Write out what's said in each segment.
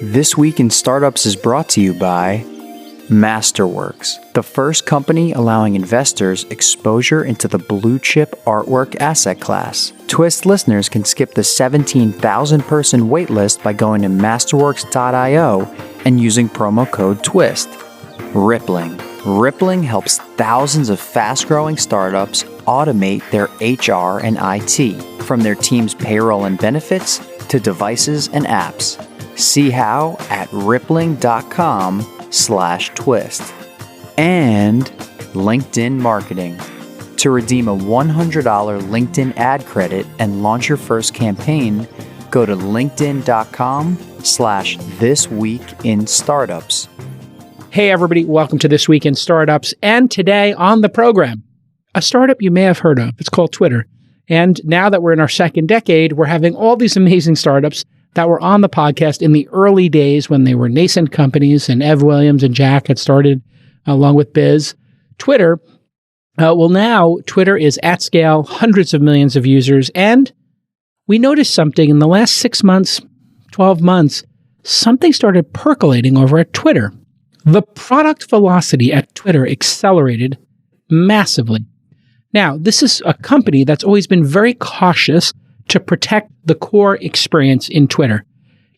This Week in Startups is brought to you by Masterworks, the first company allowing investors exposure into the blue chip artwork asset class. Twist listeners can skip the 17,000 person waitlist by going to masterworks.io and using promo code TWIST. Rippling. Rippling helps thousands of fast-growing startups automate their HR and IT, from their team's payroll and benefits to devices and apps. See how at rippling.com/twist. And LinkedIn Marketing. To redeem a $100 LinkedIn ad credit and launch your first campaign, go to linkedin.com/thisweekinstartups. Hey everybody, welcome to This Week in Startups. And today on the program, a startup you may have heard of. It's called Twitter. And now that we're in our second decade, we're having all these amazing startups that were on the podcast in the early days when they were nascent companies and Ev Williams and Jack had started along with Biz. Twitter, now Twitter is at scale, hundreds of millions of users. And we noticed something in the last 6 months, 12 months, something started percolating over at Twitter. The product velocity at Twitter accelerated massively. Now, this is a company that's always been very cautious to protect the core experience in Twitter.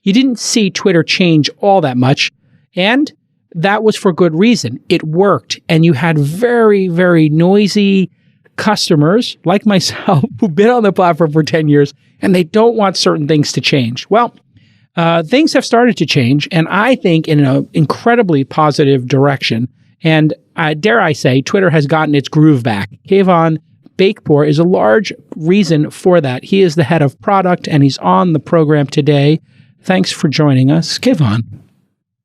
You didn't see Twitter change all that much, and that was for good reason. It worked, and you had very, very noisy customers like myself who've been on the platform for 10 years, and they don't want certain things to change. Well, things have started to change, and I think in an incredibly positive direction. And dare I say, Twitter has gotten its groove back. Kayvon Beykpour is a large reason for that. He is the head of product, and he's on the program today. Thanks for joining us, Kayvon.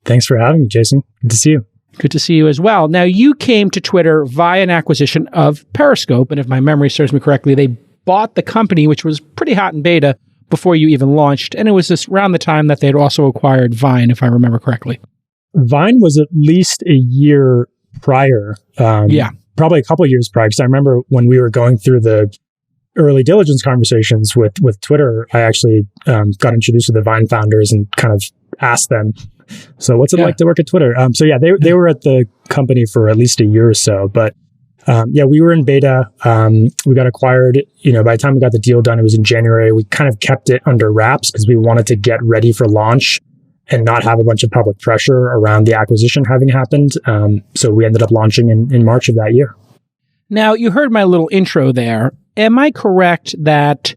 Thanks for having me, Jason. Good to see you. Good to see you as well. Now, you came to Twitter via an acquisition of Periscope, and if my memory serves me correctly, they bought the company, which was pretty hot in beta, before you even launched. And it was just around the time that they had also acquired Vine, if I remember correctly. Vine was at least a year prior. Probably a couple of years prior, because I remember when we were going through the early diligence conversations with Twitter, I actually got introduced to the Vine founders and kind of asked them, so what's it like to work at Twitter? They were at the company for at least a year or so. But we were in beta. We got acquired. By the time we got the deal done, it was in January. We kind of kept it under wraps because we wanted to get ready for launch and not have a bunch of public pressure around the acquisition having happened. So we ended up launching in March of that year. Now, you heard my little intro there. Am I correct that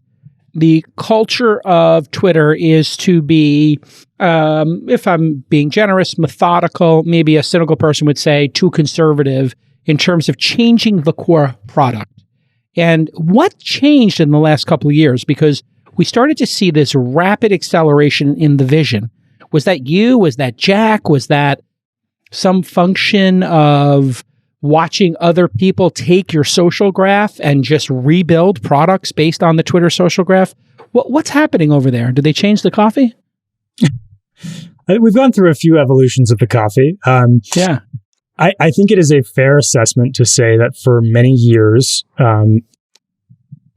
the culture of Twitter is to be, if I'm being generous, methodical, maybe a cynical person would say too conservative in terms of changing the core product? And what changed in the last couple of years? Because we started to see this rapid acceleration in the vision. Was that you? Was that Jack? Was that some function of watching other people take your social graph and just rebuild products based on the Twitter social graph? What's happening over there? Did they change the coffee? We've gone through a few evolutions of the coffee. I think it is a fair assessment to say that for many years,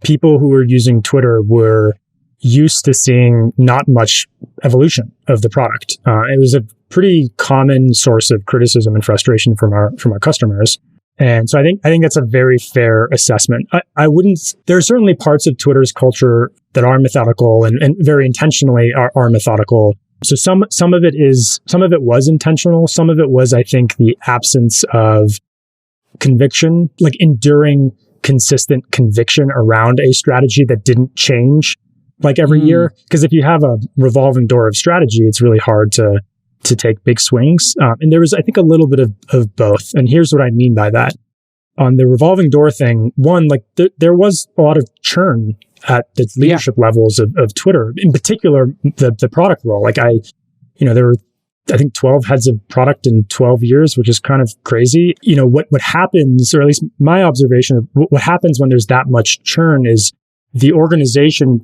people who were using Twitter were used to seeing not much evolution of the product. It was a pretty common source of criticism and frustration from our customers. And so I think that's a very fair assessment. I wouldn't, there are certainly parts of Twitter's culture that are methodical and very intentionally are methodical. So some of it was intentional. Some of it was, I think, the absence of conviction, like enduring, consistent conviction around a strategy that didn't change like every year. Because if you have a revolving door of strategy, it's really hard to take big swings. And there was, I think, a little bit of both. And here's what I mean by that. On the revolving door thing, one, like there was a lot of churn at the leadership levels of Twitter, in particular, the product role. Like there were, I think, 12 heads of product in 12 years, which is kind of crazy. What happens, or at least my observation of what happens when there's that much churn is the organization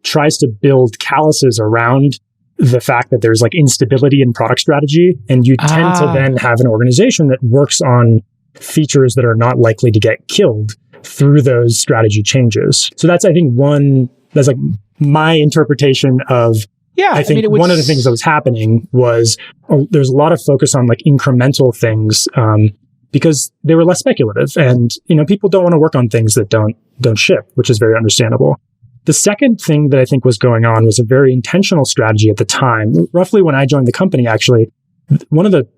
tries to build calluses around the fact that there's like instability in product strategy. And you tend to then have an organization that works on features that are not likely to get killed through those strategy changes. So that's, I think, that's like my interpretation of Yeah. I think one of the things that was happening was there's a lot of focus on like incremental things because they were less speculative. And, people don't want to work on things that don't ship, which is very understandable. The second thing that I think was going on was a very intentional strategy at the time. Roughly when I joined the company, actually, one of the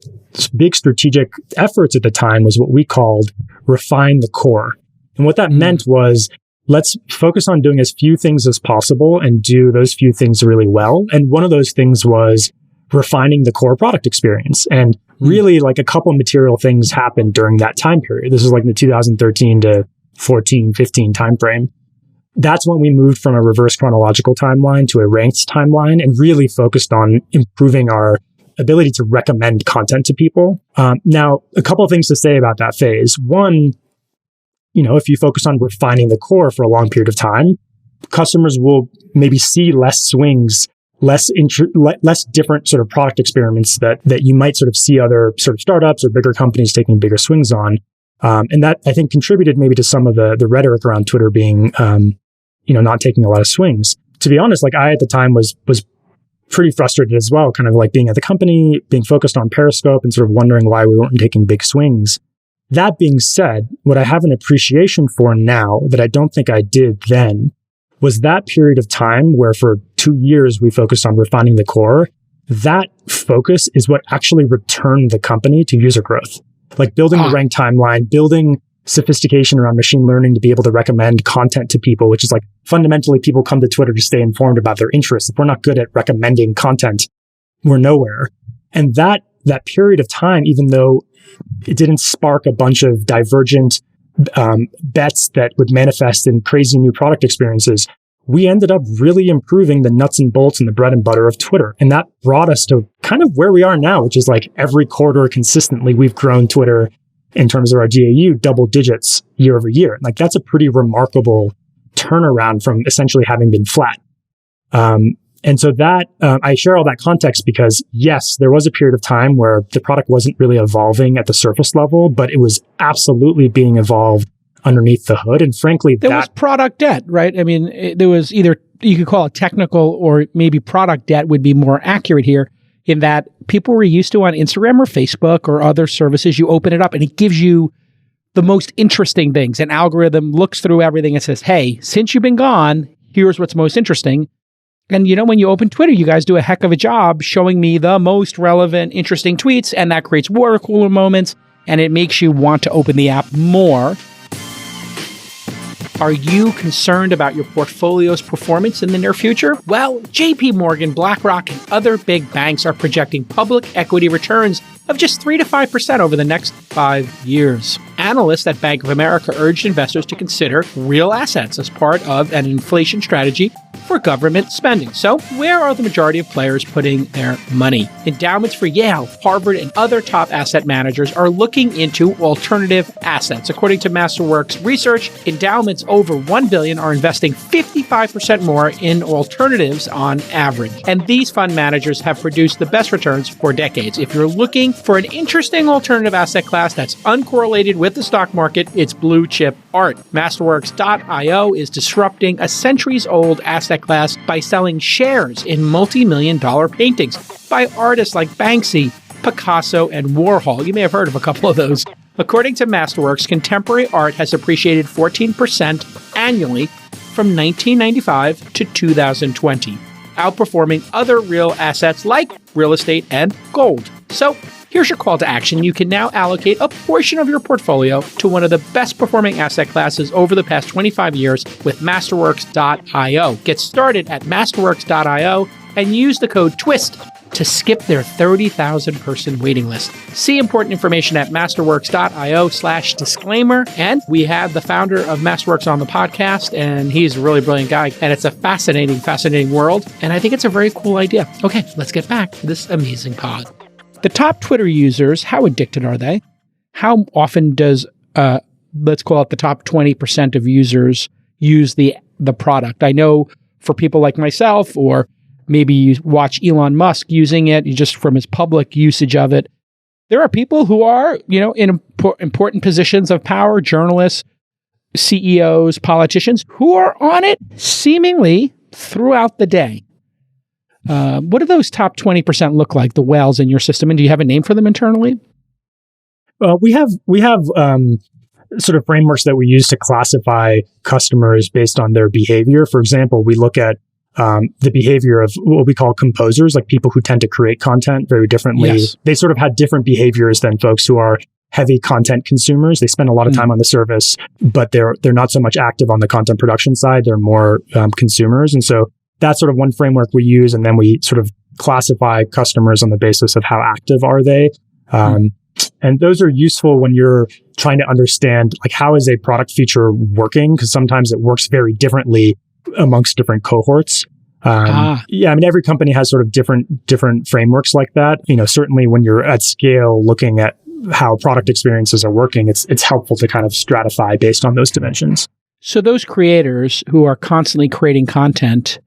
big strategic efforts at the time was what we called refine the core. And what that meant was, let's focus on doing as few things as possible and do those few things really well. And one of those things was refining the core product experience. And really like a couple of material things happened during that time period. This is like the 2013 to 14, 15 timeframe. That's when we moved from a reverse chronological timeline to a ranked timeline and really focused on improving our ability to recommend content to people. Now, a couple of things to say about that phase. One, if you focus on refining the core for a long period of time, customers will maybe see less swings, less different sort of product experiments that you might sort of see other sort of startups or bigger companies taking bigger swings on. And that, I think, contributed maybe to some of the rhetoric around Twitter being, not taking a lot of swings. To be honest, like I at the time was pretty frustrated as well, kind of like being at the company, being focused on Periscope and sort of wondering why we weren't taking big swings. That being said, what I have an appreciation for now that I don't think I did then was that period of time where for 2 years we focused on refining the core. That focus is what actually returned the company to user growth. Like building the ranked timeline, building sophistication around machine learning to be able to recommend content to people, which is like fundamentally people come to Twitter to stay informed about their interests. If we're not good at recommending content, we're nowhere. And that period of time, even though it didn't spark a bunch of divergent bets that would manifest in crazy new product experiences, we ended up really improving the nuts and bolts and the bread and butter of Twitter. And that brought us to kind of where we are now, which is like every quarter consistently, we've grown Twitter in terms of our DAU double digits year over year. Like that's a pretty remarkable turnaround from essentially having been flat. And so that, I share all that context because yes, there was a period of time where the product wasn't really evolving at the surface level, but it was absolutely being evolved underneath the hood. And frankly, there was product debt, right? I mean, there was either, you could call it technical or maybe product debt would be more accurate here, in that people were used to on Instagram or Facebook or other services, you open it up and it gives you the most interesting things. An algorithm looks through everything and says, hey, since you've been gone, here's what's most interesting. And when you open Twitter, you guys do a heck of a job showing me the most relevant, interesting tweets, and that creates water cooler moments, and it makes you want to open the app more. Are you concerned about your portfolio's performance in the near future? Well, JP Morgan, BlackRock, and other big banks are projecting public equity returns of just 3 to 5% over the next 5 years. Analysts at Bank of America urged investors to consider real assets as part of an inflation strategy for government spending. So, where are the majority of players putting their money? Endowments for Yale, Harvard, and other top asset managers are looking into alternative assets. According to Masterworks research, endowments over $1 billion are investing 55% more in alternatives on average. And these fund managers have produced the best returns for decades. If you're looking for an interesting alternative asset class that's uncorrelated with the stock market, it's blue chip art. Masterworks.io is disrupting a centuries-old asset class by selling shares in multi-million-dollar paintings by artists like Banksy, Picasso, and Warhol. You may have heard of a couple of those. According to Masterworks, contemporary art has appreciated 14% annually from 1995 to 2020, outperforming other real assets like real estate and gold. So, here's your call to action. You can now allocate a portion of your portfolio to one of the best performing asset classes over the past 25 years with Masterworks.io. Get started at Masterworks.io and use the code TWIST to skip their 30,000 person waiting list. See important information at Masterworks.io/disclaimer. And we have the founder of Masterworks on the podcast, and he's a really brilliant guy. And it's a fascinating world. And I think it's a very cool idea. Okay, let's get back to this amazing pod. The top Twitter users, how addicted are they? How often does, let's call it the top 20% of users use the product? I know for people like myself, or maybe you watch Elon Musk using it just from his public usage of it. There are people who are, in important positions of power, journalists, CEOs, politicians, who are on it seemingly throughout the day. What do those top 20% look like, the whales in your system? And do you have a name for them internally? We have sort of frameworks that we use to classify customers based on their behavior. For example, we look at the behavior of what we call composers, like people who tend to create content very differently. Yes. They sort of had different behaviors than folks who are heavy content consumers. They spend a lot of time on the service, but they're not so much active on the content production side. They're more consumers. And so that's sort of one framework we use. And then we sort of classify customers on the basis of how active are they. And those are useful when you're trying to understand, like, how is a product feature working? Because sometimes it works very differently amongst different cohorts. Yeah, I mean, every company has sort of different frameworks like that. Certainly when you're at scale looking at how product experiences are working, it's helpful to kind of stratify based on those dimensions. So those creators who are constantly creating content,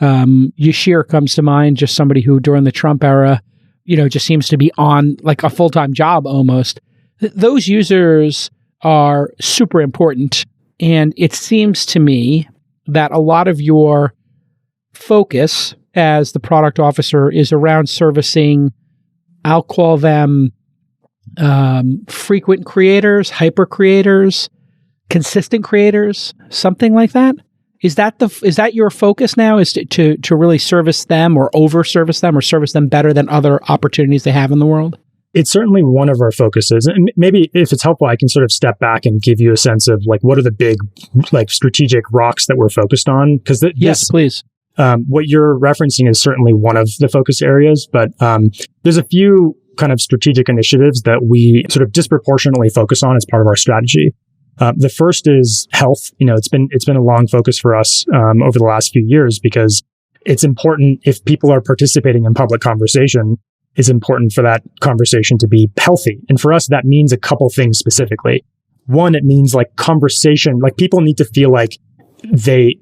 Yashir comes to mind, just somebody who during the Trump era, just seems to be on like a full-time job almost. Those users are super important. And it seems to me that a lot of your focus as the product officer is around servicing, I'll call them frequent creators, hyper creators, consistent creators, something like that. Is that your focus now, is to really service them or over service them or service them better than other opportunities they have in the world? It's certainly one of our focuses. And maybe if it's helpful, I can sort of step back and give you a sense of like, what are the big, like, strategic rocks that we're focused on? Because yes, please. What you're referencing is certainly one of the focus areas, but there's a few kind of strategic initiatives that we sort of disproportionately focus on as part of our strategy. The first is health. It's been a long focus for us over the last few years, because it's important, if people are participating in public conversation, it's important for that conversation to be healthy. And for us, that means a couple things specifically. One, it means like conversation, like people need to feel like they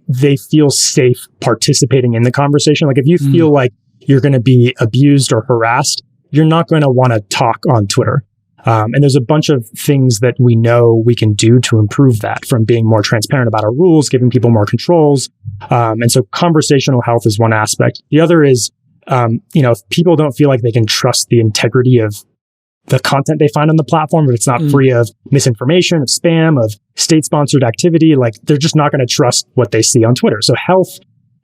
feel safe participating in the conversation. Like if you feel like you're going to be abused or harassed, you're not going to want to talk on Twitter. And there's a bunch of things that we know we can do to improve that, from being more transparent about our rules, giving people more controls. And so conversational health is one aspect. The other is, if people don't feel like they can trust the integrity of the content they find on the platform, if it's not free of misinformation, of spam, of state-sponsored activity, like they're just not going to trust what they see on Twitter. So health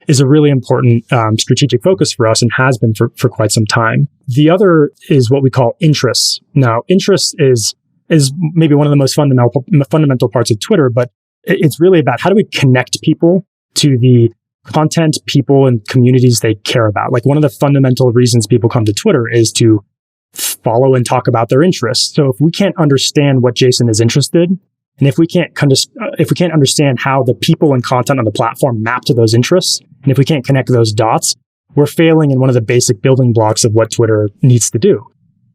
is a really important strategic focus for us and has been for quite some time. The other is what we call interests. Now, interests is maybe one of the most fundamental parts of Twitter, but it's really about how do we connect people to the content, people, and communities they care about. Like one of the fundamental reasons people come to Twitter is to follow and talk about their interests. So if we can't understand what Jason is interested in, and if we can't understand how the people and content on the platform map to those interests, and if we can't connect those dots, we're failing in one of the basic building blocks of what Twitter needs to do.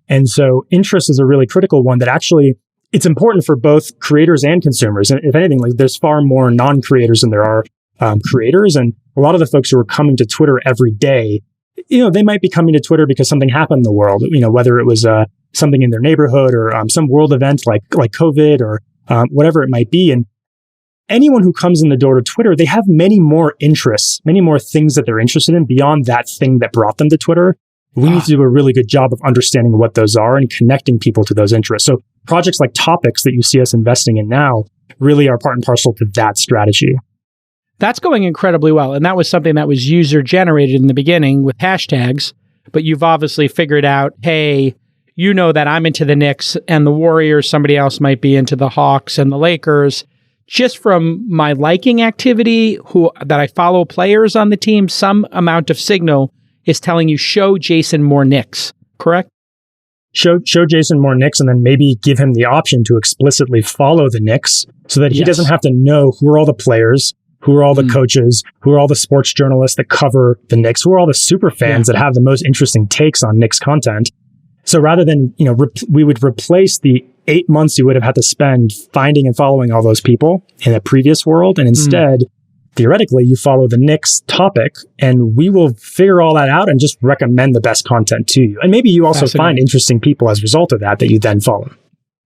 And so interest is a really critical one that actually, it's important for both creators and consumers. And if anything, like there's far more non-creators than there are creators. And a lot of the folks who are coming to Twitter every day, they might be coming to Twitter because something happened in the world, whether it was something in their neighborhood or some world event like COVID or whatever it might be. And anyone who comes in the door to Twitter, they have many more interests, many more things that they're interested in beyond that thing that brought them to Twitter. We need to do a really good job of understanding what those are and connecting people to those interests. So projects like Topics that you see us investing in now really are part and parcel to that strategy. That's going incredibly well. And that was something that was user generated in the beginning with hashtags, but you've obviously figured out, hey, that I'm into the Knicks and the Warriors, somebody else might be into the Hawks and the Lakers. Just from my liking activity, that I follow players on the team, some amount of signal is telling you, show Jason more Knicks, correct? Show Jason more Knicks, and then maybe give him the option to explicitly follow the Knicks so that he doesn't have to know who are all the players, who are all the coaches, who are all the sports journalists that cover the Knicks, who are all the super fans that have the most interesting takes on Knicks content. So rather than, we would replace the 8 months you would have had to spend finding and following all those people in a previous world. And instead, theoretically, you follow the Knicks topic and we will figure all that out and just recommend the best content to you. And maybe you also find interesting people as a result of that you then follow.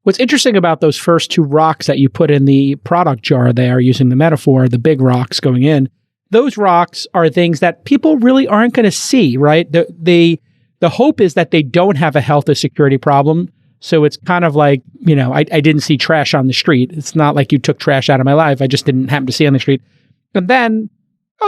What's interesting about those first two rocks that you put in the product jar there, using the metaphor, the big rocks going in, those rocks are things that people really aren't going to see, right? The hope is that they don't have a health or security problem. So it's kind of like, I didn't see trash on the street. It's not like you took trash out of my life. I just didn't happen to see it on the street. And then,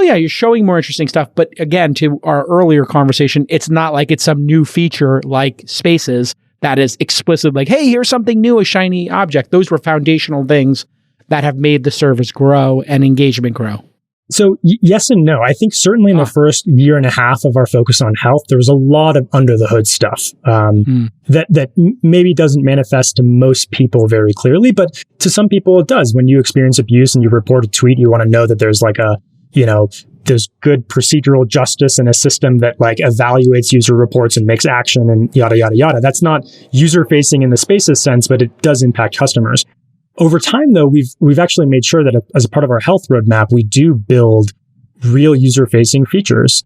you're showing more interesting stuff. But again, to our earlier conversation, it's not like it's some new feature like Spaces that is explicit, like, hey, here's something new, a shiny object. Those were foundational things that have made the service grow and engagement grow. So yes and no. I think certainly in the first year and a half of our focus on health, there was a lot of under the hood stuff that maybe doesn't manifest to most people very clearly, but to some people it does. When you experience abuse and you report a tweet, you want to know that there's like there's good procedural justice in a system that like evaluates user reports and makes action and yada, yada, yada. That's not user facing in the Spaces sense, but it does impact customers. Over time, though, we've actually made sure that as a part of our health roadmap, we do build real user-facing features.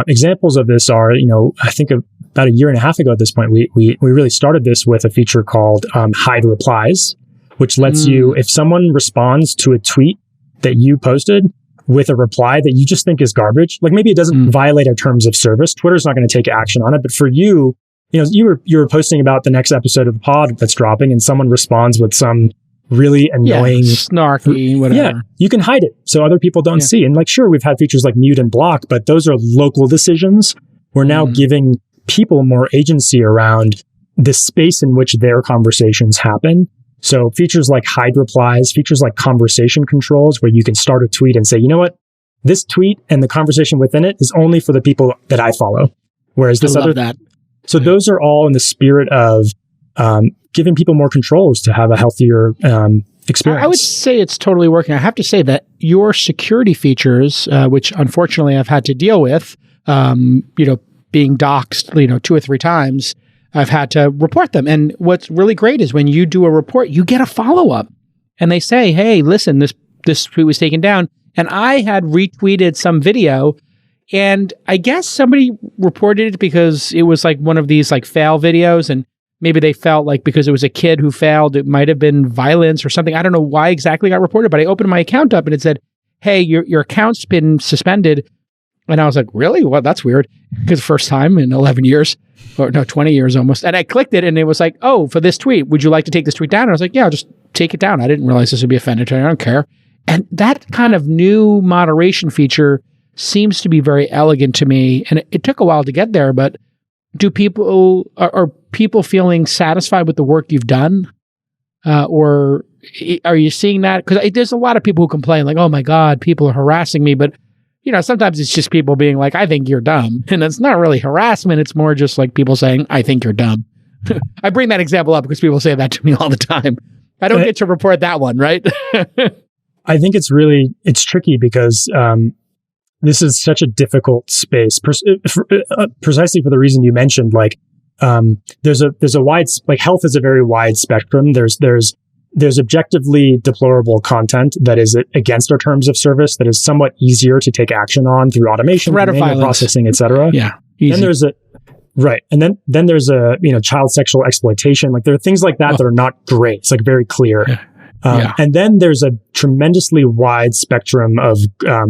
Examples of this are, I think about a year and a half ago at this point, we really started this with a feature called hide replies, which lets you, if someone responds to a tweet that you posted with a reply that you just think is garbage, like maybe it doesn't violate our terms of service, Twitter's not going to take action on it, but for you, you were posting about the next episode of the pod that's dropping, and someone responds with some really annoying, snarky, whatever. Yeah, you can hide it so other people don't see. And like, sure, we've had features like mute and block, but those are local decisions. We're now giving people more agency around the space in which their conversations happen. So features like hide replies, features like conversation controls, where you can start a tweet and say, you know what, this tweet and the conversation within it is only for the people that I follow. Whereas this that. So those are all in the spirit of giving people more controls to have a healthier experience. I would say it's totally working. I have to say that your security features, which unfortunately I've had to deal with, being doxxed, 2 or 3 times, I've had to report them. And what's really great is when you do a report, you get a follow-up. And they say, hey, listen, this tweet was taken down. And I had retweeted some video, and I guess somebody reported it because it was like one of these like fail videos, and maybe they felt like because it was a kid who failed, it might have been violence or something. I don't know why exactly got reported, but I opened my account up and it said, hey, your account's been suspended. And I was like, really? Well, that's weird. Because first time in 11 years, or no, 20 years almost. And I clicked it and it was like, oh, for this tweet, would you like to take this tweet down? And I was like, yeah, I'll just take it down. I didn't realize this would be offended. I don't care. And that kind of new moderation feature seems to be very elegant to me. And it took a while to get there, but are people feeling satisfied with the work you've done? Or are you seeing that? Because there's a lot of people who complain like, oh my God, people are harassing me. But, sometimes it's just people being like, I think you're dumb. And it's not really harassment. It's more just like people saying, I think you're dumb. I bring that example up because people say that to me all the time. I don't get to report that one, right? I think it's tricky because this is such a difficult space, precisely for the reason you mentioned. Like, there's a wide, like, health is a very wide spectrum. There's objectively deplorable content that is against our terms of service that is somewhat easier to take action on through automation, manual processing, etc. Yeah, easy. Then there's child sexual exploitation. Like, there are things like that that are not great. It's like very clear. And then there's a tremendously wide spectrum of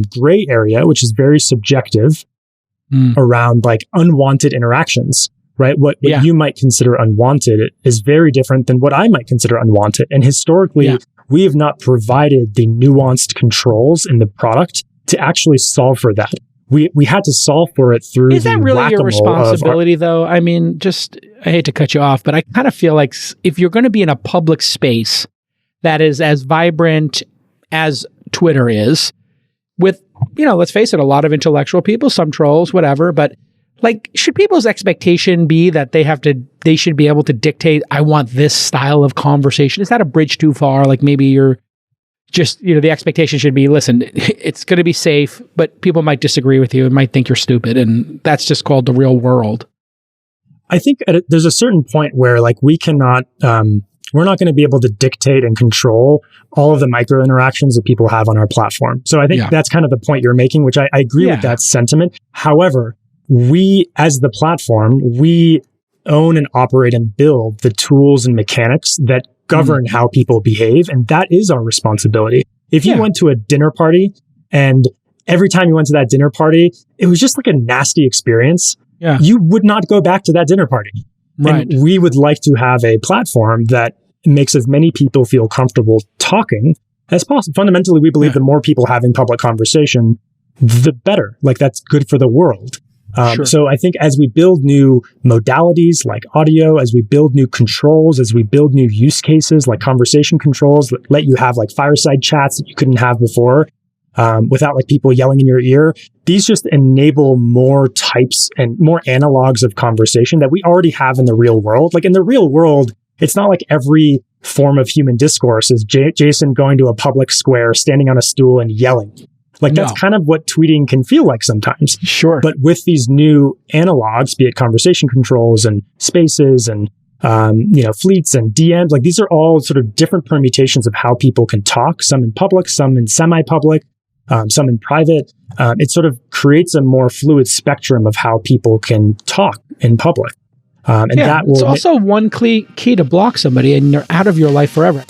gray area, which is very subjective around like unwanted interactions, right? What you might consider unwanted is very different than what I might consider unwanted. And historically, we have not provided the nuanced controls in the product to actually solve for that. We had to solve for it through. Is that really your responsibility, though? I mean, I hate to cut you off, but I kind of feel like if you're going to be in a public space that is as vibrant as Twitter is, with, let's face it, a lot of intellectual people, some trolls, whatever, but like, should people's expectation be that they should be able to dictate, I want this style of conversation? Is that a bridge too far? Like, maybe you're just, the expectation should be, listen, it's going to be safe, but people might disagree with you and might think you're stupid. And that's just called the real world. I think there's a certain point where like we cannot, we're not going to be able to dictate and control all of the micro interactions that people have on our platform. So I think that's kind of the point you're making, which I agree with that sentiment. However, we, as the platform, we own and operate and build the tools and mechanics that govern how people behave. And that is our responsibility. If you went to a dinner party and every time you went to that dinner party, it was just like a nasty experience. Yeah. You would not go back to that dinner party. Right. And we would like to have a platform that makes as many people feel comfortable talking as possible. Fundamentally, we believe the more people having public conversation, the better. Like, that's good for the world. Sure. So I think as we build new modalities like audio, as we build new controls, as we build new use cases like conversation controls that let you have like fireside chats that you couldn't have before, without like people yelling in your ear, these just enable more types and more analogs of conversation that we already have in the real world. Like in the real world, it's not like every form of human discourse is Jason going to a public square, standing on a stool and yelling. Like that's kind of what tweeting can feel like sometimes. Sure. But with these new analogs, be it conversation controls and spaces and fleets and DMs, like these are all sort of different permutations of how people can talk, some in public, some in semi-public, some in private. It sort of creates a more fluid spectrum of how people can talk in public. That will it's also one key to block somebody and they're out of your life forever.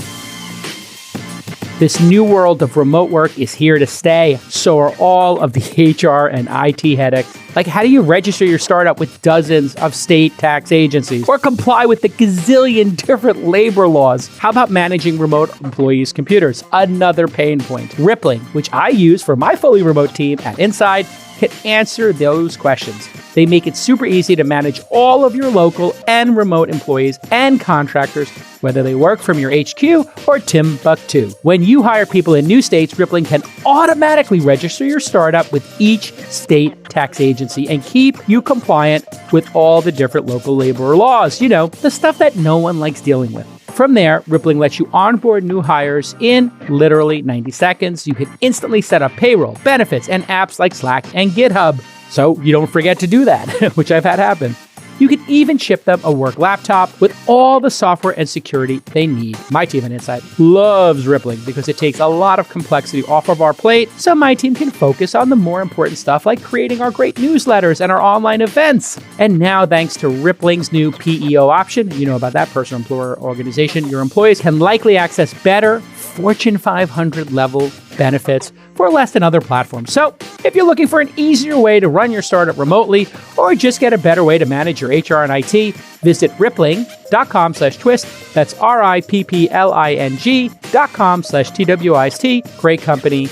This new world of remote work is here to stay. So are all of the HR and IT headaches. Like, how do you register your startup with dozens of state tax agencies or comply with the gazillion different labor laws? How about managing remote employees' computers? Another pain point. Rippling, which I use for my fully remote team at Inside, can answer those questions. They make it super easy to manage all of your local and remote employees and contractors, whether they work from your HQ or Timbuktu. When you hire people in new states, Rippling can automatically register your startup with each state tax agency and keep you compliant with all the different local labor laws. You know, the stuff that no one likes dealing with. From there, Rippling lets you onboard new hires in literally 90 seconds. You can instantly set up payroll, benefits, and apps like Slack and GitHub. So you don't forget to do that, which I've had happen. You can even ship them a work laptop with all the software and security they need. My team at Insight loves Rippling because it takes a lot of complexity off of our plate, so my team can focus on the more important stuff like creating our great newsletters and our online events. And now, thanks to Rippling's new PEO option, you know about that, personal employer organization, your employees can likely access better Fortune 500 level benefits for less than other platforms. So if you're looking for an easier way to run your startup remotely or just get a better way to manage your HR and IT, visit rippling.com/twist. That's rippling.com/TWIST. Great company.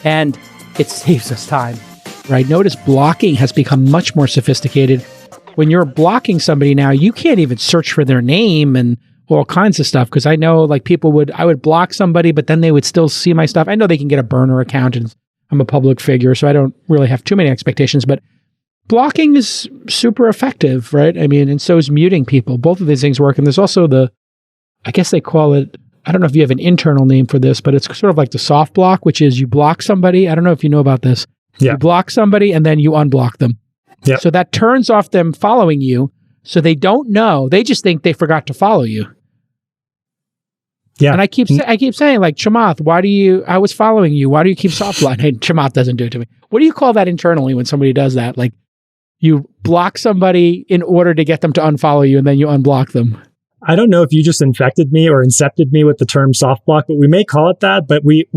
And it saves us time. Right? Notice blocking has become much more sophisticated. When you're blocking somebody now, you can't even search for their name and all kinds of stuff, because I know like I would block somebody, but then they would still see my stuff. I know they can get a burner account and I'm a public figure, so I don't really have too many expectations, but blocking is super effective, right? I mean, and so is muting people. Both of these things work. And there's also I guess they call it, I don't know if you have an internal name for this, but it's sort of like the soft block, which is you block somebody. I don't know if you know about this. Yeah. You block somebody and then you unblock them. Yeah. So that turns off them following you. So they don't know. They just think they forgot to follow you. Yeah. And I keep saying, like, Chamath, I was following you. Why do you keep soft blocking? Hey, Chamath doesn't do it to me. What do you call that internally when somebody does that? Like, you block somebody in order to get them to unfollow you and then you unblock them. I don't know if you just infected me or incepted me with the term soft block, but we may call it that. But we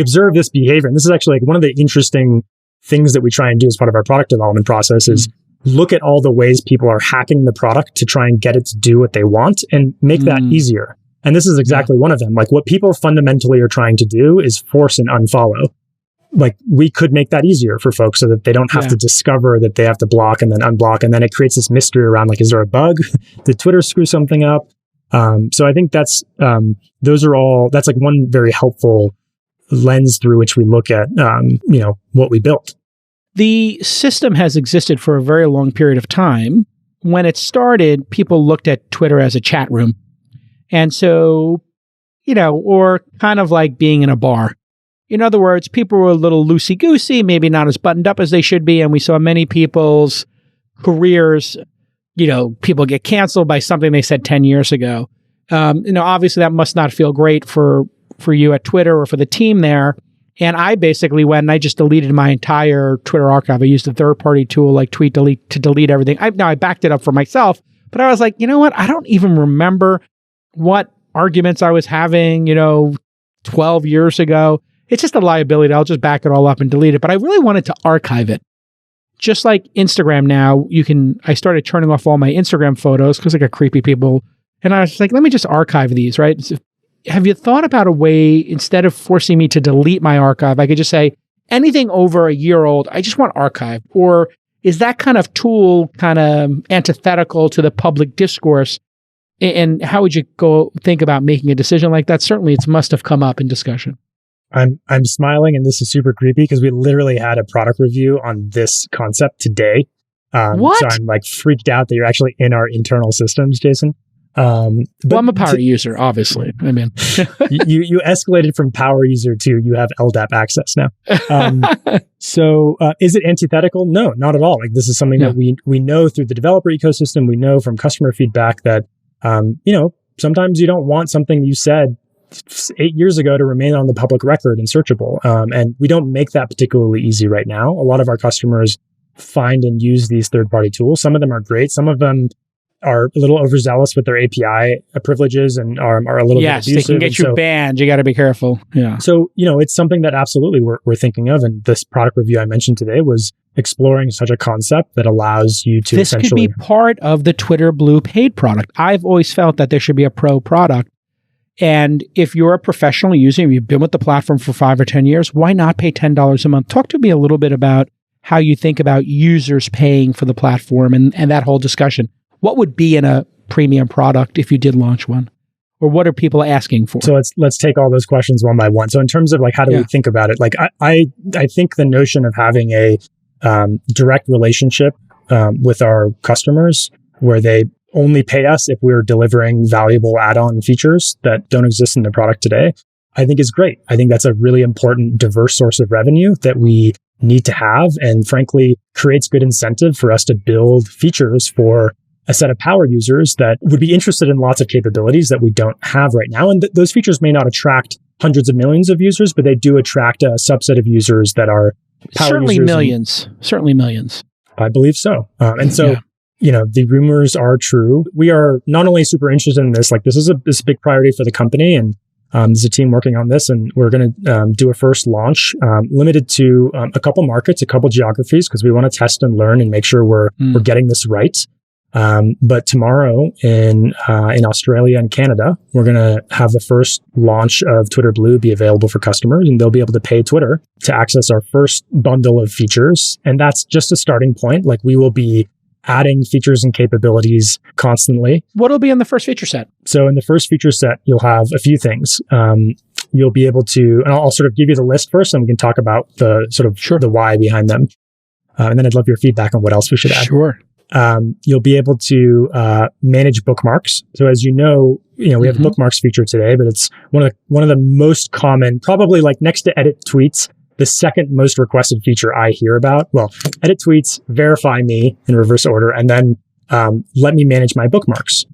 observe this behavior. And this is actually like one of the interesting things that we try and do as part of our product development process is look at all the ways people are hacking the product to try and get it to do what they want and make that easier. And this is exactly one of them. Like what people fundamentally are trying to do is force an unfollow. Like we could make that easier for folks so that they don't have to discover that they have to block and then unblock. And then it creates this mystery around like, is there a bug? Did Twitter screw something up? So I think that's like one very helpful lens through which we look at, what we built. The system has existed for a very long period of time. When it started, people looked at Twitter as a chat room. And so, or kind of like being in a bar. In other words, people were a little loosey-goosey, maybe not as buttoned up as they should be. And we saw many people's careers, people get canceled by something they said 10 years ago. Obviously that must not feel great for you at Twitter or for the team there. And I basically went and I just deleted my entire Twitter archive. I used a third-party tool like Tweet Delete to delete everything. I backed it up for myself, but I was like, you know what? I don't even remember what arguments I was having, 12 years ago. it's just a liability. I'll just back it all up and delete it. But I really wanted to archive it. Just like Instagram now, I started turning off all my Instagram photos because I got creepy people. And I was like, let me just archive these, right? So have you thought about a way, instead of forcing me to delete my archive, I could just say, anything over a year old, I just want archived? Or is that kind of tool kind of antithetical to the public discourse? And how would you go think about making a decision like that? Certainly, it must have come up in discussion. I'm smiling, and this is super creepy because we literally had a product review on this concept today. What? So I'm like freaked out that you're actually in our internal systems, Jason. Well, I'm a power user, obviously. I mean, you escalated from power user to you have LDAP access now. So is it antithetical? No, not at all. Like, this is something that we know through the developer ecosystem. We know from customer feedback that sometimes you don't want something you said 8 years ago to remain on the public record and searchable. And we don't make that particularly easy right now. A lot of our customers find and use these third-party tools. Some of them are great. Some of them are a little overzealous with their API privileges and are a little bit abusive. Yes, they can get you banned. You got to be careful. Yeah. So, it's something that absolutely we're thinking of. And this product review I mentioned today was exploring such a concept that allows you to This could be part of the Twitter Blue paid product. I've always felt that there should be a pro product. And if you're a professional user, you've been with the platform for 5 or 10 years, why not pay $10 a month? Talk to me a little bit about how you think about users paying for the platform and that whole discussion. What would be in a premium product if you did launch one? Or what are people asking for? So let's take all those questions one by one. So in terms of like, how do we think about it? Like, I think the notion of having a direct relationship with our customers where they only pay us if we're delivering valuable add-on features that don't exist in the product today, I think is great. I think that's a really important, diverse source of revenue that we need to have, and frankly, creates good incentive for us to build features for a set of power users that would be interested in lots of capabilities that we don't have right now. And those features may not attract hundreds of millions of users, but they do attract a subset of users that are power certainly users. Certainly millions. I believe so. The rumors are true. We are not only super interested in this, like this is a big priority for the company, and there's a team working on this, and we're going to do a first launch limited to a couple markets, a couple geographies, because we want to test and learn and make sure we're getting this right. But tomorrow in Australia and Canada, we're going to have the first launch of Twitter Blue be available for customers, and they'll be able to pay Twitter to access our first bundle of features. And that's just a starting point. Like, we will be adding features and capabilities constantly. What'll be in the first feature set? So in the first feature set, you'll have a few things. You'll be able to, and I'll sort of give you the list first, and we can talk about the sort of the why behind them. And then I'd love your feedback on what else we should add. Sure. You'll be able to manage bookmarks. So as you know, we have a bookmarks feature today, but it's one of the most common, probably like next to edit tweets, the second most requested feature I hear about. Well, edit tweets, verify me in reverse order, and then let me manage my bookmarks.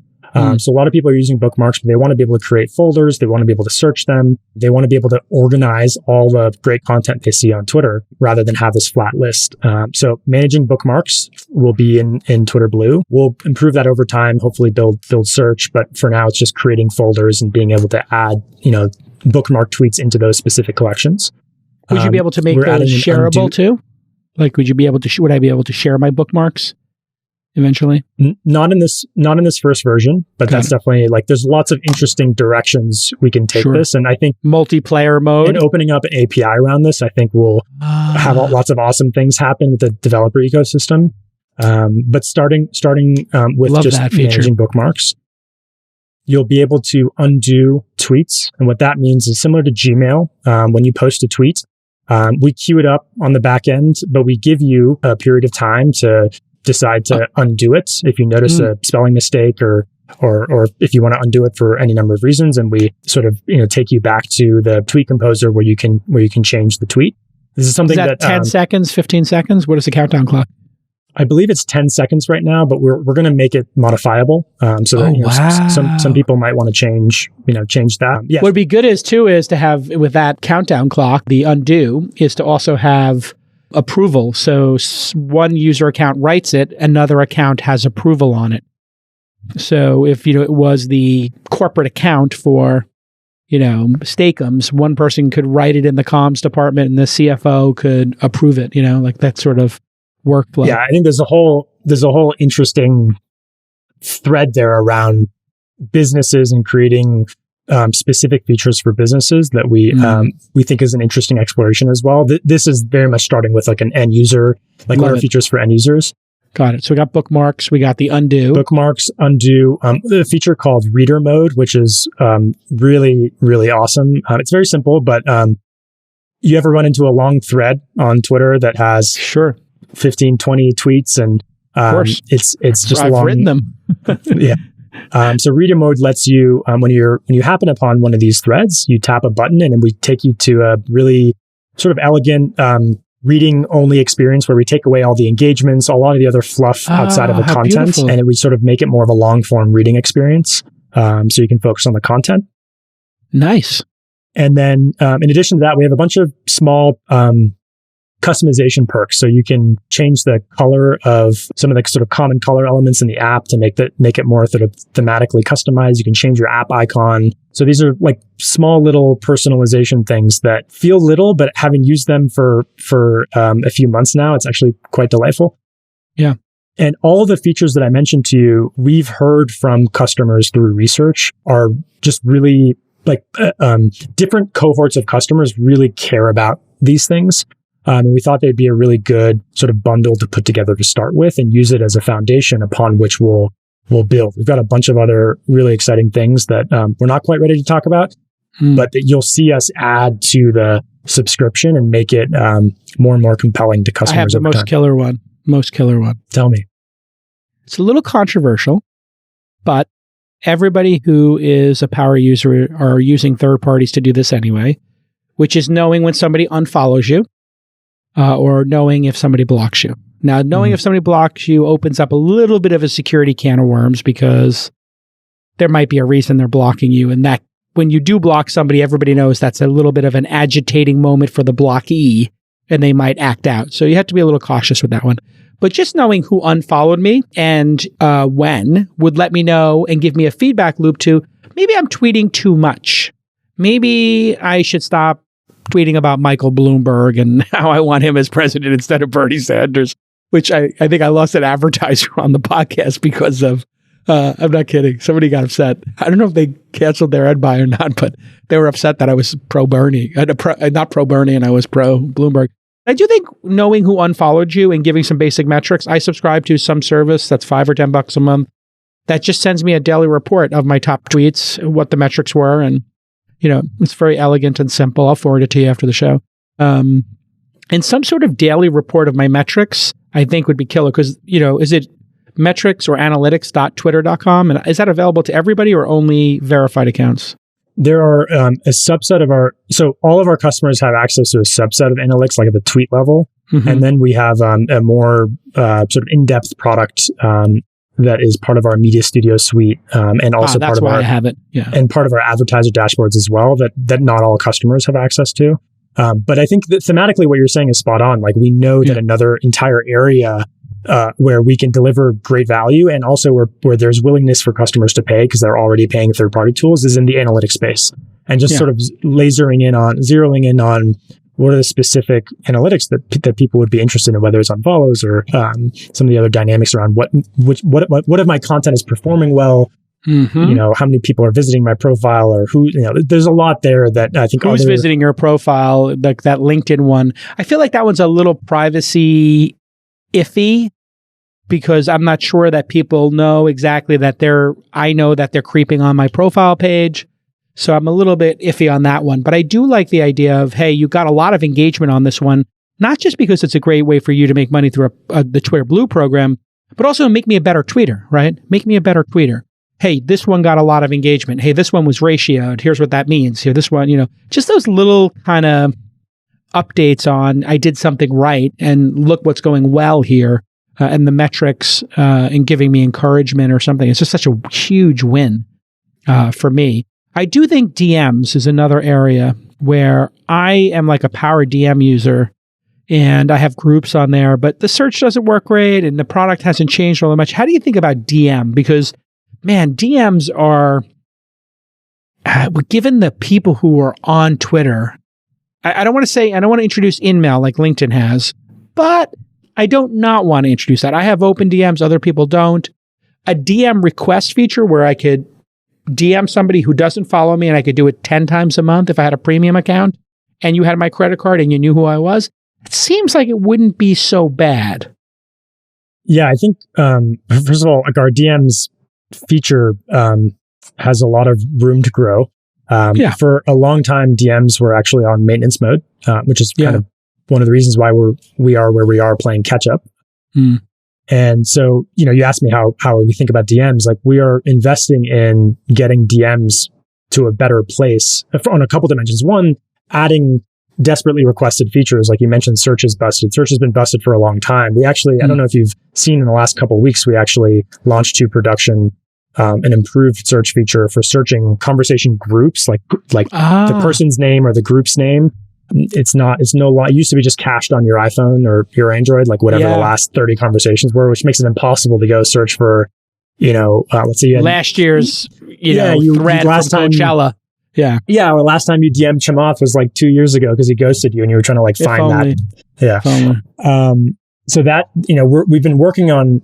So a lot of people are using bookmarks, but they want to be able to create folders. They want to be able to search them. They want to be able to organize all the great content they see on Twitter rather than have this flat list. So managing bookmarks will be in Twitter Blue. We'll improve that over time, hopefully build search. But for now, it's just creating folders and being able to add, bookmark tweets into those specific collections. Would you be able to make those shareable too? Like, would I be able to share my bookmarks eventually? Not in this first version, but that's definitely like, there's lots of interesting directions we can take this. And I think multiplayer mode and opening up an API around this, I think will have lots of awesome things happen with the developer ecosystem. But starting with just managing bookmarks, you'll be able to undo tweets. And what that means is similar to Gmail. When you post a tweet, we queue it up on the back end, but we give you a period of time to decide to undo it if you notice a spelling mistake or if you want to undo it for any number of reasons. And we sort of take you back to the tweet composer where you can change the tweet. This is something that 10 seconds, 15 seconds. What is the countdown clock? I believe it's 10 seconds right now, but we're going to make it modifiable. So that some people might want to change that. Yeah. What would be good is to have, with that countdown clock, the undo is to also have approval. So one user account writes it, another account has approval on it. So if it was the corporate account for Steakums, one person could write it in the comms department and the CFO could approve it, like that sort of workflow. Yeah, I think there's a whole interesting thread there around businesses and creating specific features for businesses that we think is an interesting exploration as well. This is very much starting with like an end user, like what are features for end users. Got it. So we got bookmarks, we got the undo. Bookmarks, undo, a feature called reader mode, which is really, really awesome. It's very simple, but you ever run into a long thread on Twitter that has 15, 20 tweets and of course. It's just I've long. written them. Yeah. So reader mode lets you, when you happen upon one of these threads, you tap a button and then we take you to a really sort of elegant reading only experience where we take away all the engagements, a lot of the other fluff outside of the content, beautiful. And we sort of make it more of a long form reading experience. So you can focus on the content. Nice. And then in addition to that, we have a bunch of small customization perks. So you can change the color of some of the sort of common color elements in the app to make it more sort of thematically customized. You can change your app icon. So these are like small little personalization things that feel little, but having used them for a few months now, it's actually quite delightful. Yeah. And all the features that I mentioned to you, we've heard from customers through research are just really like different cohorts of customers really care about these things. And we thought they'd be a really good sort of bundle to put together to start with and use it as a foundation upon which we'll build. We've got a bunch of other really exciting things that we're not quite ready to talk about, but that you'll see us add to the subscription and make it more and more compelling to customers. I have the most killer one. Tell me. It's a little controversial, but everybody who is a power user are using third parties to do this anyway, which is knowing when somebody unfollows you. Or knowing if somebody blocks you. Now, knowing if somebody blocks you opens up a little bit of a security can of worms because there might be a reason they're blocking you. And that when you do block somebody, everybody knows that's a little bit of an agitating moment for the blockee and they might act out. So you have to be a little cautious with that one. But just knowing who unfollowed me and when would let me know and give me a feedback loop to maybe I'm tweeting too much. Maybe I should stop tweeting about Michael Bloomberg and how I want him as president instead of Bernie Sanders, which I think I lost an advertiser on the podcast because of, I'm not kidding. Somebody got upset. I don't know if they canceled their ad buy or not, but they were upset that I was pro-Bernie, not pro-Bernie and I was pro-Bloomberg. I do think knowing who unfollowed you and giving some basic metrics, I subscribe to some service that's $5 or $10 a month that just sends me a daily report of my top tweets, what the metrics were, and it's very elegant and simple. I'll forward it to you after the show. And some sort of daily report of my metrics, I think would be killer because, is it metrics or analytics.twitter.com? And is that available to everybody or only verified accounts? There are a subset of so all of our customers have access to a subset of analytics, like at the tweet level. Mm-hmm. And then we have a more sort of in-depth product that is part of our Media Studio suite, and also part of our I have it. Yeah. And part of our advertiser dashboards as well that not all customers have access to. But I think that thematically what you're saying is spot on. Like we know that another entire area where we can deliver great value and also where there's willingness for customers to pay because they're already paying third-party tools is in the analytics space. And just sort of zeroing in on what are the specific analytics that people would be interested in, whether it's on follows or some of the other dynamics around what of my content is performing well, how many people are visiting my profile or who, there's a lot there that I think who's visiting your profile, like that LinkedIn one. I feel like that one's a little privacy iffy because I'm not sure that people know exactly that I know that they're creeping on my profile page. So I'm a little bit iffy on that one. But I do like the idea of, hey, you got a lot of engagement on this one, not just because it's a great way for you to make money through the Twitter Blue program, but also make me a better tweeter, right? Make me a better tweeter. Hey, this one got a lot of engagement. Hey, this one was ratioed. Here's what that means. Here, this one, just those little kind of updates on I did something right and look what's going well here and the metrics and giving me encouragement or something. It's just such a huge win for me. I do think DMs is another area where I am like a power DM user and I have groups on there, but the search doesn't work great and the product hasn't changed all that much. How do you think about DM? Because, man, DMs are, given the people who are on Twitter, I don't want to introduce InMail like LinkedIn has, but I don't not want to introduce that. I have open DMs, other people don't. A DM request feature where I could DM somebody who doesn't follow me and I could do it 10 times a month if I had a premium account and you had my credit card and you knew who I was. It seems like it wouldn't be so bad. Yeah, I think, first of all, like our DMs feature has a lot of room to grow. For a long time, DMs were actually on maintenance mode, which is kind of one of the reasons why we are where we are playing catch up. Mm. And so, you asked me how we think about DMs. Like, we are investing in getting DMs to a better place on a couple dimensions. One, adding desperately requested features. Like you mentioned, search is busted. Search has been busted for a long time. We actually, I don't know if you've seen in the last couple of weeks, we actually launched to production an improved search feature for searching conversation groups, like the person's name or the group's name. It used to be just cached on your iPhone or your Android, like whatever the last 30 conversations were, which makes it impossible to go search for, let's say you had, last year's, thread from Coachella. Yeah. Yeah. Or last time you DM'd Chamath was like 2 years ago because he ghosted you and you were trying to find that. Yeah. So that, we've been working on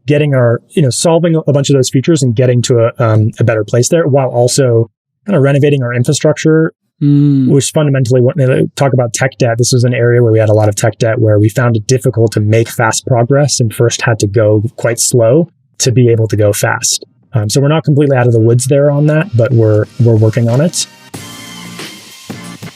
getting our, solving a bunch of those features and getting to a better place there while also kind of renovating our infrastructure, which fundamentally, when they talk about tech debt, this was an area where we had a lot of tech debt where we found it difficult to make fast progress and first had to go quite slow to be able to go fast. So we're not completely out of the woods there on that, but we're working on it.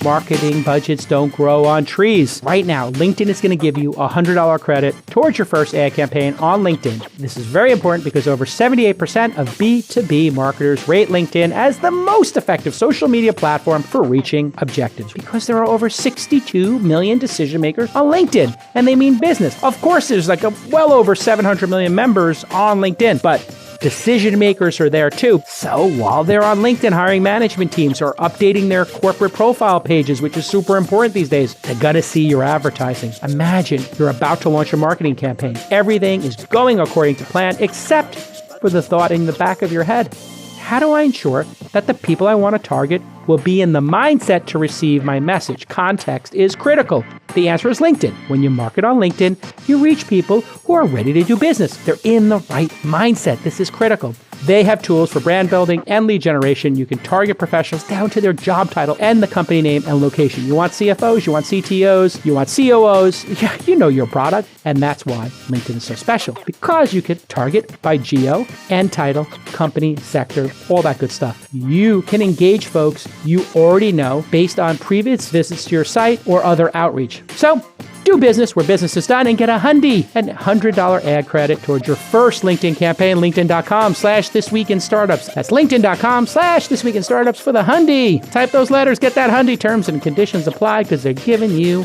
Marketing budgets don't grow on trees. Right now, LinkedIn is going to give you a $100 credit towards your first ad campaign on LinkedIn. This is very important because over 78% of B2B marketers rate LinkedIn as the most effective social media platform for reaching objectives because there are over 62 million decision makers on LinkedIn, and they mean business. Of course, there's well over 700 million members on LinkedIn, but decision makers are there too. So while they're on LinkedIn, hiring management teams are updating their corporate profile pages, which is super important these days. They're going to see your advertising. Imagine you're about to launch a marketing campaign. Everything is going according to plan, except for the thought in the back of your head. How do I ensure that the people I want to target will be in the mindset to receive my message? Context is critical. The answer is LinkedIn. When you market on LinkedIn, you reach people who are ready to do business. They're in the right mindset. This is critical. They have tools for brand building and lead generation. You can target professionals down to their job title and the company name and location. You want CFOs, you want CTOs, you want COOs. Yeah, you know your product. And that's why LinkedIn is so special, because you can target by geo and title, company, sector, all that good stuff. You can engage folks you already know based on previous visits to your site or other outreach. So do business where business is done and get a $100 ad credit towards your first LinkedIn campaign. LinkedIn.com/thisweekinstartups. That's LinkedIn.com/thisweekinstartups for the $100. Type those letters, get that $100. Terms and conditions apply because they're giving you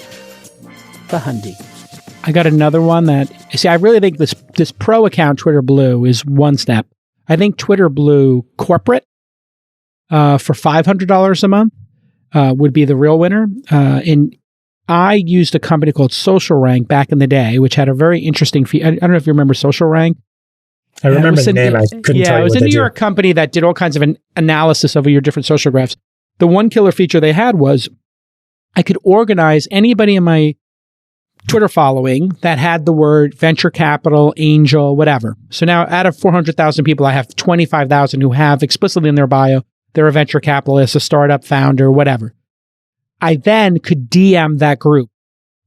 the $100. I got another one that, I really think this pro account, Twitter Blue, is one step. I think Twitter Blue Corporate for $500 a month would be the real winner. I used a company called Social Rank back in the day, which had a very interesting fee. I don't know if you remember Social Rank. I remember the name. I couldn't tell you. It was a New York company that did all kinds of an analysis of your different social graphs. The one killer feature they had was I could organize anybody in my Twitter following that had the word venture capital, angel, whatever. So now out of 400,000 people, I have 25,000 who have explicitly in their bio, they're a venture capitalist, a startup founder, whatever. I then could DM that group.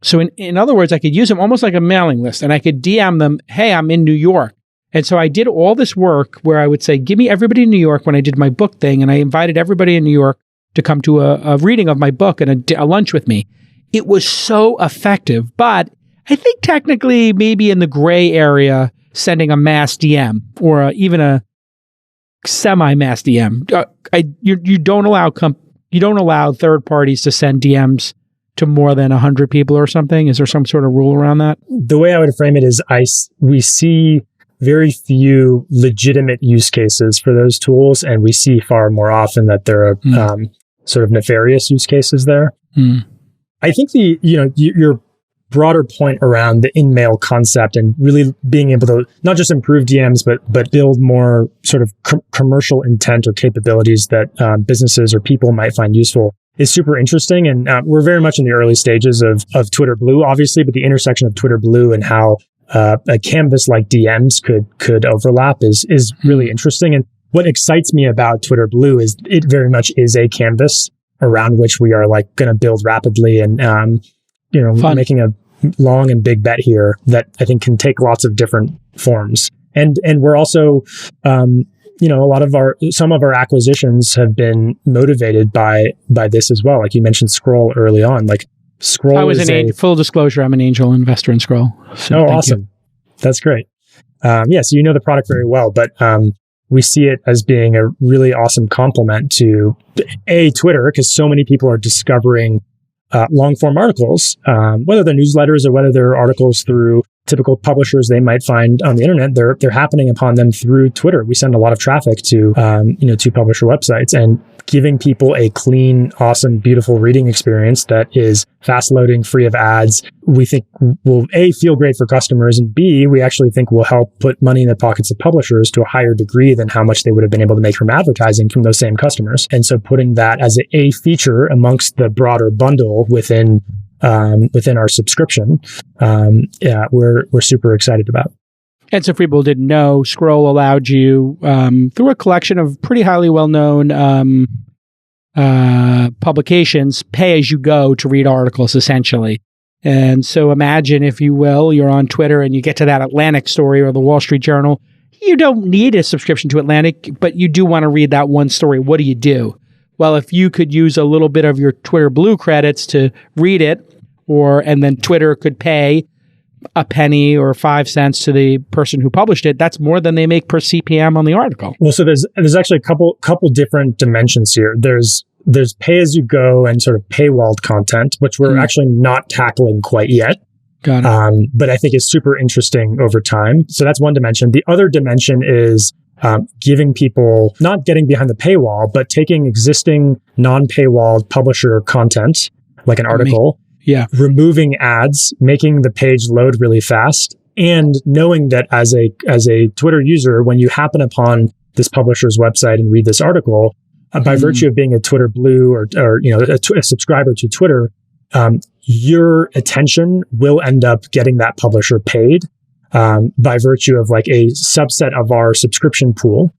So in other words, I could use them almost like a mailing list, and I could DM them, hey, I'm in New York. And so I did all this work where I would say, give me everybody in New York when I did my book thing, and I invited everybody in New York to come to a reading of my book and a lunch with me. It was so effective, but I think technically maybe in the gray area, sending a mass DM or even a semi-mass DM. You don't allow third parties to send DMs to more than 100 people or something. Is there some sort of rule around that? The way I would frame it is we see very few legitimate use cases for those tools, and we see far more often that there are sort of nefarious use cases there. I think your broader point around the in-mail concept and really being able to not just improve DMs, but build more sort of commercial intent or capabilities that businesses or people might find useful is super interesting. And we're very much in the early stages of Twitter Blue, obviously, but the intersection of Twitter Blue and how a canvas like DMs could overlap is really interesting. And what excites me about Twitter Blue is it very much is a canvas around which we are like going to build rapidly and, making a long and big bet here that I think can take lots of different forms. And we're also, some of our acquisitions have been motivated by this as well. Like you mentioned Scroll early on, like Scroll. I was full disclosure, I'm an angel investor in Scroll. So awesome. That's great. So you know the product very well, but we see it as being a really awesome complement to Twitter, because so many people are discovering long form articles, whether they're newsletters or whether they're articles through typical publishers they might find on the internet. They're happening upon them through Twitter. We send a lot of traffic to publisher websites, and giving people a clean, awesome, beautiful reading experience that is fast loading, free of ads, we think will A, feel great for customers, and B, we actually think will help put money in the pockets of publishers to a higher degree than how much they would have been able to make from advertising from those same customers. And so putting that as a feature amongst the broader bundle within our subscription, we're super excited about. And so for people who didn't know, Scroll allowed you, through a collection of pretty highly well-known publications, pay as you go to read articles, essentially. And so imagine, if you will, you're on Twitter and you get to that Atlantic story or the Wall Street Journal. You don't need a subscription to Atlantic, but you do want to read that one story. What do? Well, if you could use a little bit of your Twitter Blue credits to read it, and then Twitter could pay a penny or 5 cents to the person who published it, that's more than they make per CPM on the article. Well, so there's actually a couple different dimensions here. There's pay as you go and sort of paywalled content, which we're actually not tackling quite yet. Got it. But I think is super interesting over time. So that's one dimension. The other dimension is giving people, not getting behind the paywall, but taking existing non-paywalled publisher content, like an article, removing ads, making the page load really fast, and knowing that as a Twitter user, when you happen upon this publisher's website and read this article, by virtue of being a Twitter Blue or a subscriber to Twitter, your attention will end up getting that publisher paid. By virtue of like a subset of our subscription pool,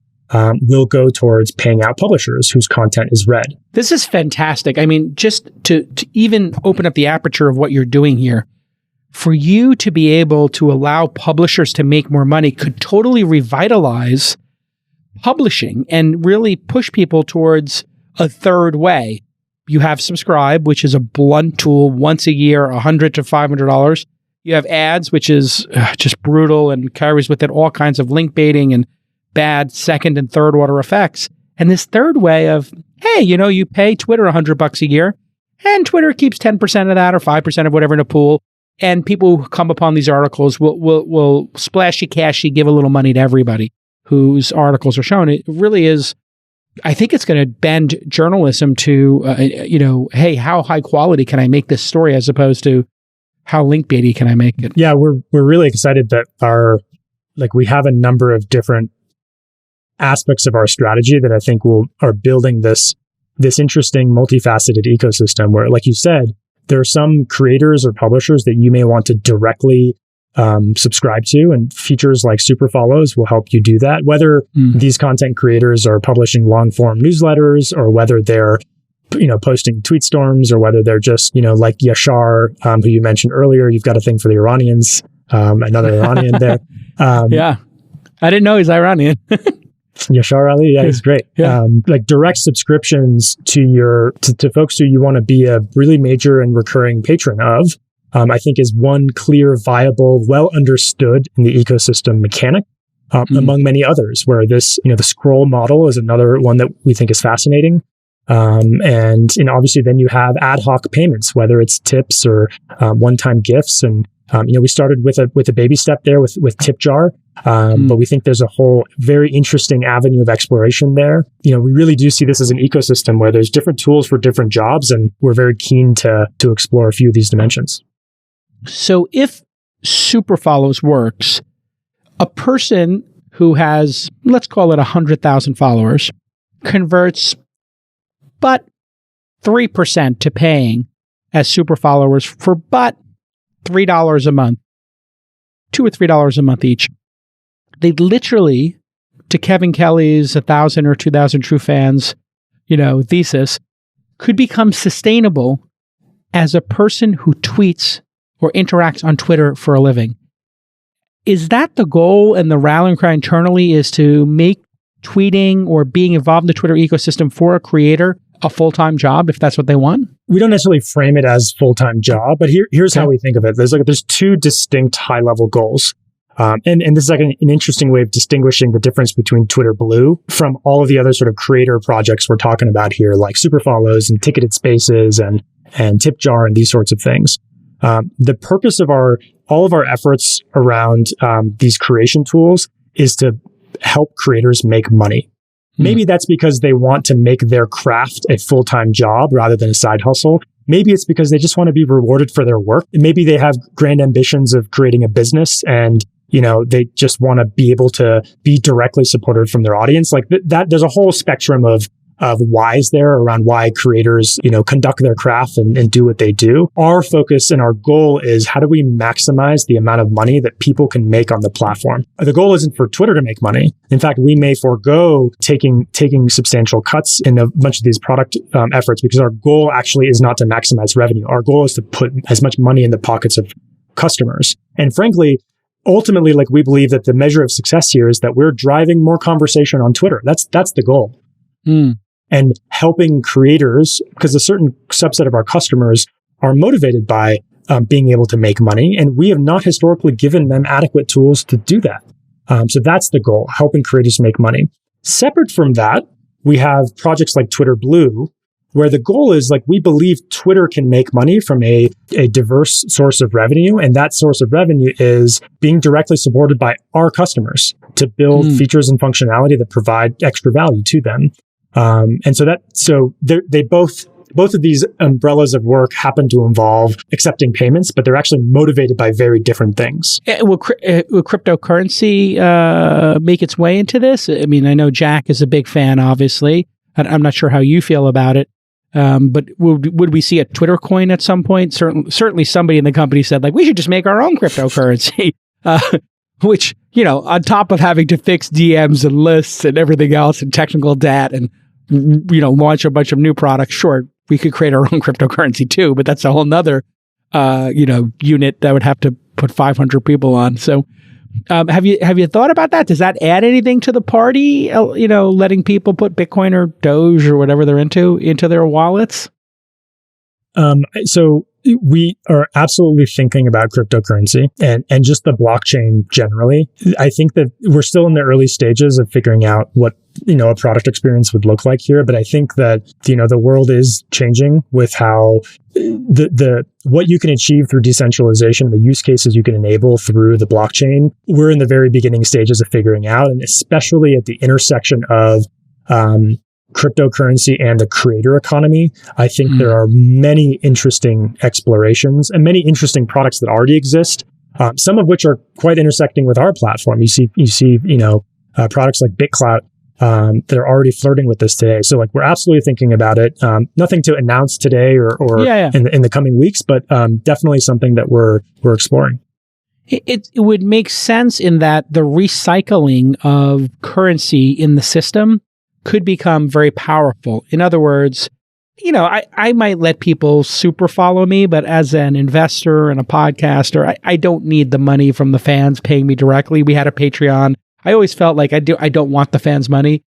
will go towards paying out publishers whose content is read. This is fantastic. I mean, just to even open up the aperture of what you're doing here, for you to be able to allow publishers to make more money could totally revitalize publishing and really push people towards a third way. You have Subscribe, which is a blunt tool, once a year, $100 to $500. You have ads, which is just brutal and carries with it all kinds of link baiting and bad second and third order effects. And this third way of, hey, you pay Twitter $100 a year, and Twitter keeps 10% of that or 5% of whatever in a pool. And people who come upon these articles will splashy cashy give a little money to everybody whose articles are shown. It really is. I think it's going to bend journalism to, hey, how high quality can I make this story, as opposed to how link baity can I make it? Yeah, we're really excited that we have a number of different aspects of our strategy that I think are building this interesting multifaceted ecosystem where, like you said, there are some creators or publishers that you may want to directly subscribe to, and features like super follows will help you do that. Whether these content creators are publishing long form newsletters, or whether they're posting tweet storms, or whether they're just, like Yashar, who you mentioned earlier. You've got a thing for the Iranians, another Iranian there. Yeah. I didn't know he's Iranian. Yashar Ali, yeah, he's great. Yeah. Like direct subscriptions to folks who you want to be a really major and recurring patron of, I think is one clear, viable, well understood in the ecosystem mechanic, among many others, where this, the scroll model is another one that we think is fascinating. And obviously then you have ad hoc payments, whether it's tips or one-time gifts. And we started with a baby step there with TipJar, but we think there's a whole very interesting avenue of exploration there. We really do see this as an ecosystem where there's different tools for different jobs, and we're very keen to explore a few of these dimensions. So if super follows works, a person who has, let's call it 100,000 followers, converts but 3% to paying as super followers for but $3 a month, $2 or $3 a month each. They literally, to Kevin Kelly's 1,000 or 2,000 true fans, thesis, could become sustainable as a person who tweets or interacts on Twitter for a living. Is that the goal and the rallying cry internally, is to make tweeting or being involved in the Twitter ecosystem for a creator a full-time job, if that's what they want? We don't necessarily frame it as full-time job, but here's how we think of it. There's two distinct high-level goals. And this is like an interesting way of distinguishing the difference between Twitter Blue from all of the other sort of creator projects we're talking about here, like Super Follows and Ticketed Spaces and Tipjar and these sorts of things. The purpose of all of our efforts around these creation tools is to help creators make money. Maybe that's because they want to make their craft a full-time job rather than a side hustle. Maybe it's because they just want to be rewarded for their work. Maybe they have grand ambitions of creating a business and, they just want to be able to be directly supported from their audience. Like that, there's a whole spectrum of whys there around why creators, conduct their craft and do what they do. Our focus and our goal is, how do we maximize the amount of money that people can make on the platform? The goal isn't for Twitter to make money. In fact, we may forego taking substantial cuts in a bunch of these product efforts, because our goal actually is not to maximize revenue. Our goal is to put as much money in the pockets of customers. And frankly, ultimately, we believe that the measure of success here is that we're driving more conversation on Twitter. That's the goal. And helping creators, because a certain subset of our customers are motivated by being able to make money, and we have not historically given them adequate tools to do that. So that's the goal, helping creators make money. Separate from that, we have projects like Twitter Blue, where the goal is, we believe Twitter can make money from a diverse source of revenue, and that source of revenue is being directly supported by our customers to build features and functionality that provide extra value to them. And so they both of these umbrellas of work happen to involve accepting payments, but they're actually motivated by very different things. Will cryptocurrency make its way into this? I mean, I know Jack is a big fan, obviously. I'm not sure how you feel about it. But would we see a Twitter coin at some point? Certainly somebody in the company said, we should just make our own cryptocurrency. Which, on top of having to fix DMs and lists and everything else and technical debt and, launch a bunch of new products, sure, we could create our own cryptocurrency too, but that's a whole nother, unit that would have to put 500 people on. So, have you thought about that? Does that add anything to the party? Letting people put Bitcoin or Doge or whatever they're into their wallets? So we are absolutely thinking about cryptocurrency and just the blockchain generally. I think that we're still in the early stages of figuring out what, a product experience would look like here. But I think that, the world is changing with how what you can achieve through decentralization, the use cases you can enable through the blockchain. We're in the very beginning stages of figuring out, and especially at the intersection of, cryptocurrency and the creator economy. I think there are many interesting explorations and many interesting products that already exist, some of which are quite intersecting with our platform. You see, products like BitClout that are already flirting with this today. So we're absolutely thinking about it. Nothing to announce today or in the coming weeks, but definitely something that we're exploring. It would make sense in that the recycling of currency in the system could become very powerful. In other words, I might let people super follow me, but as an investor and a podcaster, I don't need the money from the fans paying me directly. We had a Patreon. I always felt like I don't want the fans' money,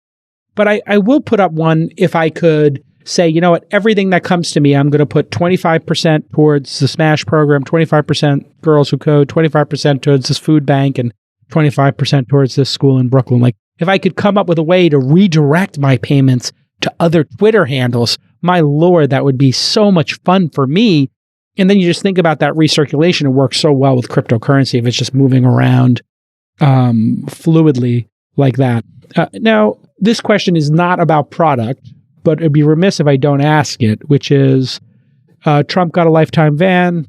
but I will put up one if I could say, everything that comes to me, I'm going to put 25% towards the Smash program, 25% Girls Who Code, 25% towards this food bank, and 25% towards this school in Brooklyn. If I could come up with a way to redirect my payments to other Twitter handles, my Lord, that would be so much fun for me. And then you just think about that recirculation. It works so well with cryptocurrency if it's just moving around fluidly like that. Now, this question is not about product, but it'd be remiss if I don't ask it, which is Trump got a lifetime ban.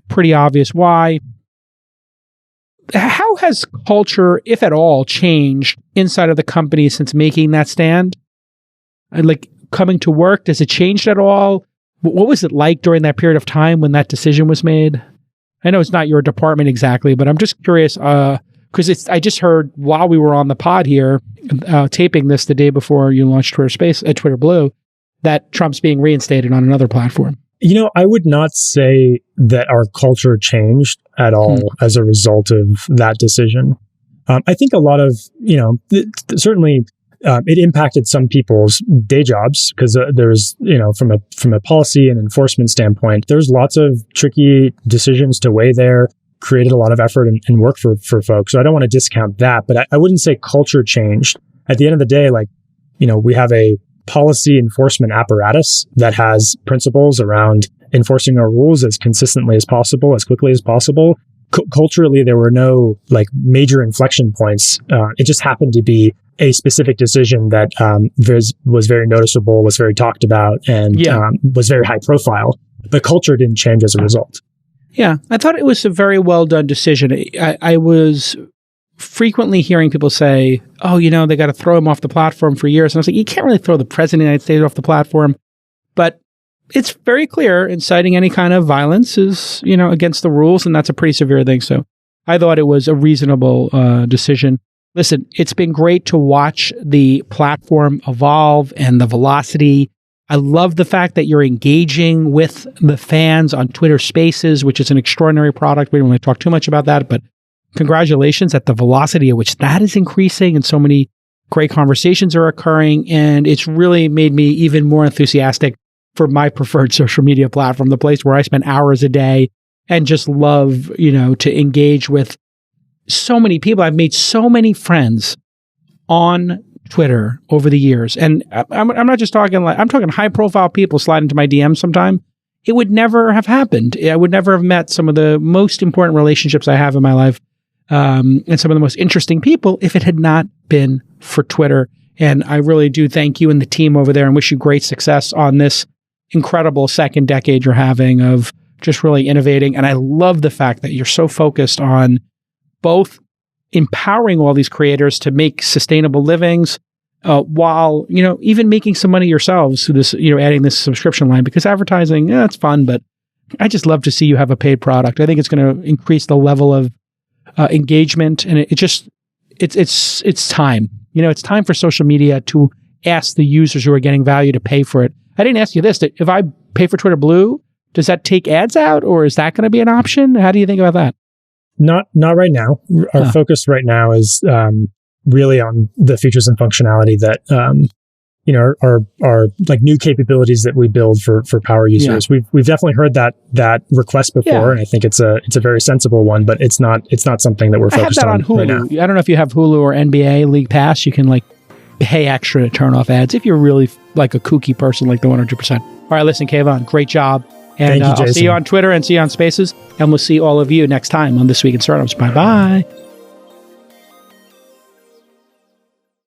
pretty obvious why. How has culture, if at all, changed inside of the company since making that stand? Like coming to work, does it change at all? What was it like during that period of time when that decision was made? I know it's not your department exactly, but I'm just curious because I just heard while we were on the pod here, taping this the day before you launched Twitter Blue, that Trump's being reinstated on another platform. I would not say that our culture changed at all as a result of that decision. I think a lot of, certainly it impacted some people's day jobs because there's, from a policy and enforcement standpoint, there's lots of tricky decisions to weigh there, created a lot of effort and work for folks. So I don't want to discount that, but I wouldn't say culture changed. At the end of the day, we have a policy enforcement apparatus that has principles around enforcing our rules as consistently as possible, as quickly as possible. Culturally, there were no major inflection points. It just happened to be a specific decision that was very noticeable, was very talked about, and was very high profile. But culture didn't change as a result. Yeah, I thought it was a very well done decision. I was frequently hearing people say, oh, they got to throw him off the platform for years. And I was like, you can't really throw the president of the United States off the platform. But it's very clear inciting any kind of violence is, against the rules. And that's a pretty severe thing. So I thought it was a reasonable decision. Listen, it's been great to watch the platform evolve and the velocity. I love the fact that you're engaging with the fans on Twitter Spaces, which is an extraordinary product. We don't want to talk too much about that, but congratulations at the velocity at which that is increasing and so many great conversations are occurring. And it's really made me even more enthusiastic for my preferred social media platform, the place where I spend hours a day and just love, to engage with so many people. I've made so many friends on Twitter over the years. And I'm not just talking I'm talking high profile people slide into my DMs sometime. It would never have happened. I would never have met some of the most important relationships I have in my life. And some of the most interesting people if it had not been for Twitter. And I really do thank you and the team over there and wish you great success on this incredible second decade you're having of just really innovating. And I love the fact that you're so focused on both empowering all these creators to make sustainable livings while, even making some money yourselves through this, adding this subscription line, because advertising, it's fun, but I just love to see you have a paid product. I think it's going to increase the level of engagement, and it's time. It's time for social media to ask the users who are getting value to pay for it. I didn't ask you this: that if I pay for Twitter Blue, does that take ads out, or is that going to be an option? How do you think about that? Not right now. Our focus right now is really on the features and functionality that are like new capabilities that we build for power users. Yeah. We've definitely heard that request before, and I think it's a very sensible one, but it's not something that we're focused on. I have that on Hulu. Right now. I don't know if you have Hulu or NBA League Pass. You can pay extra to turn off ads if you're really a kooky person like the 100%. All right, listen, Kayvon, great job. And Thank you, I'll see you on Twitter and see you on Spaces, and we'll see all of you next time on This Week in Startups. Bye-bye.